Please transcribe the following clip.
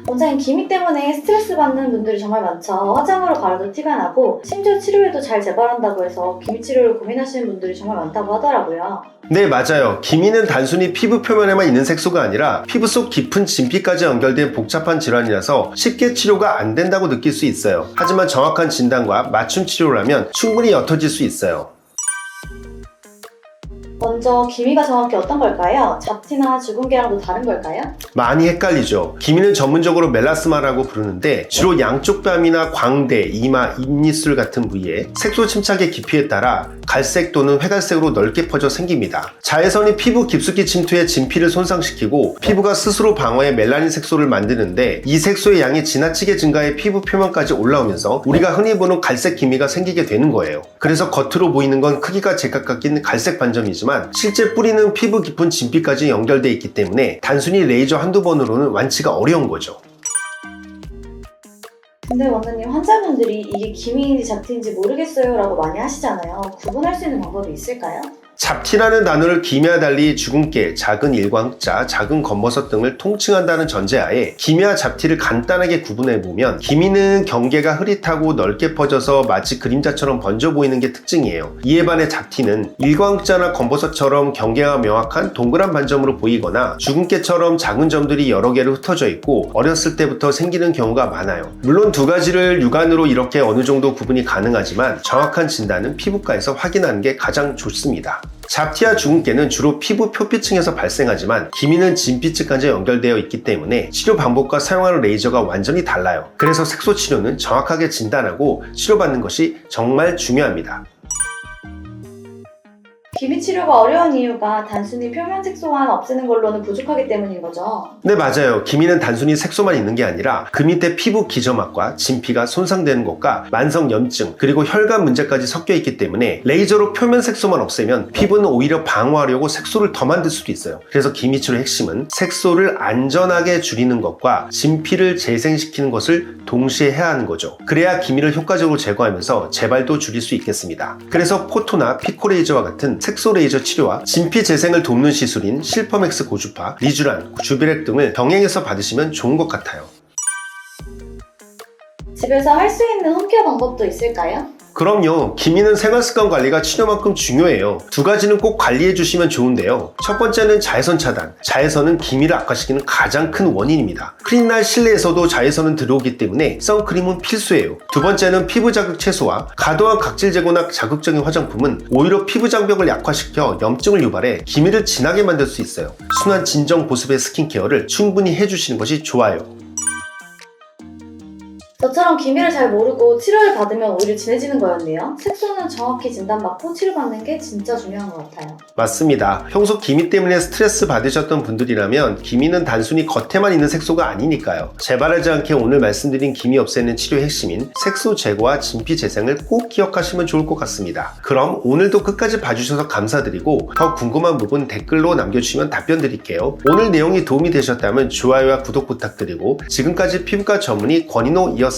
원장님, 기미 때문에 스트레스 받는 분들이 정말 많죠. 화장으로 가려도 티가 나고 심지어 치료에도 잘 재발한다고 해서 기미 치료를 고민하시는 분들이 정말 많다고 하더라고요. 네, 맞아요. 기미는 단순히 피부 표면에만 있는 색소가 아니라 피부 속 깊은 진피까지 연결된 복잡한 질환이라서 쉽게 치료가 안 된다고 느낄 수 있어요. 하지만 정확한 진단과 맞춤 치료라면 충분히 옅어질 수 있어요. 먼저 기미가 정확히 어떤 걸까요? 잡티나 주근깨랑도 다른 걸까요? 많이 헷갈리죠. 기미는 전문적으로 멜라스마라고 부르는데 주로 양쪽 뺨이나 광대, 이마, 입니술 같은 부위에 색소 침착의 깊이에 따라 갈색 또는 회갈색으로 넓게 퍼져 생깁니다. 자외선이 피부 깊숙이 침투해 진피를 손상시키고 피부가 스스로 방어해 멜라닌 색소를 만드는데 이 색소의 양이 지나치게 증가해 피부 표면까지 올라오면서 우리가 흔히 보는 갈색 기미가 생기게 되는 거예요. 그래서 겉으로 보이는 건 크기가 제각각인 갈색 반점이지만 실제 뿌리는 피부 깊은 진피까지 연결되어 있기 때문에 단순히 레이저 한두 번으로는 완치가 어려운 거죠. 근데 원장님, 환자분들이 이게 기미인지 잡티인지 모르겠어요 라고 많이 하시잖아요. 구분할 수 있는 방법이 있을까요? 잡티라는 단어를 기미와 달리 주근깨, 작은 일광흑자, 작은 검버섯 등을 통칭한다는 전제하에 기미와 잡티를 간단하게 구분해보면 기미는 경계가 흐릿하고 넓게 퍼져서 마치 그림자처럼 번져 보이는 게 특징이에요. 이에 반해 잡티는 일광흑자나 검버섯처럼 경계가 명확한 동그란 반점으로 보이거나 주근깨처럼 작은 점들이 여러 개로 흩어져 있고 어렸을 때부터 생기는 경우가 많아요. 물론 두 가지를 육안으로 이렇게 어느 정도 구분이 가능하지만 정확한 진단은 피부과에서 확인하는 게 가장 좋습니다. 잡티와 주근깨는 주로 피부 표피층에서 발생하지만 기미는 진피층까지 연결되어 있기 때문에 치료 방법과 사용하는 레이저가 완전히 달라요. 그래서 색소 치료는 정확하게 진단하고 치료받는 것이 정말 중요합니다. 기미 치료가 어려운 이유가 단순히 표면 색소만 없애는 걸로는 부족하기 때문인 거죠? 네, 맞아요. 기미는 단순히 색소만 있는 게 아니라 그 밑에 피부 기점압과 진피가 손상되는 것과 만성염증 그리고 혈관 문제까지 섞여 있기 때문에 레이저로 표면 색소만 없애면 피부는 오히려 방어하려고 색소를 더 만들 수도 있어요. 그래서 기미 치료의 핵심은 색소를 안전하게 줄이는 것과 진피를 재생시키는 것을 동시에 해야 하는 거죠. 그래야 기미를 효과적으로 제거하면서 재발도 줄일 수 있겠습니다. 그래서 포토나 피코레이저와 같은 색소 레이저 치료와 진피 재생을 돕는 시술인 실퍼맥스 고주파, 리쥬란, 주비렉 등을 병행해서 받으시면 좋은 것 같아요. 집에서 할 수 있는 홈케어 방법도 있을까요? 그럼요. 기미는 생활습관 관리가 치료만큼 중요해요. 두 가지는 꼭 관리해 주시면 좋은데요. 첫 번째는 자외선 차단. 자외선은 기미를 악화시키는 가장 큰 원인입니다. 흐린 날 실내에서도 자외선은 들어오기 때문에 선크림은 필수예요. 두 번째는 피부 자극 최소화. 과도한 각질 제거나 자극적인 화장품은 오히려 피부 장벽을 약화시켜 염증을 유발해 기미를 진하게 만들 수 있어요. 순한 진정 보습의 스킨케어를 충분히 해주시는 것이 좋아요. 저처럼 기미를 잘 모르고 치료를 받으면 오히려 진해지는 거였네요. 색소는 정확히 진단받고 치료받는 게 진짜 중요한 것 같아요. 맞습니다. 평소 기미 때문에 스트레스 받으셨던 분들이라면 기미는 단순히 겉에만 있는 색소가 아니니까요. 재발하지 않게 오늘 말씀드린 기미 없애는 치료의 핵심인 색소 제거와 진피 재생을 꼭 기억하시면 좋을 것 같습니다. 그럼 오늘도 끝까지 봐주셔서 감사드리고 더 궁금한 부분 댓글로 남겨주시면 답변 드릴게요. 오늘 내용이 도움이 되셨다면 좋아요와 구독 부탁드리고 지금까지 피부과 전문의 권인호이었습니다.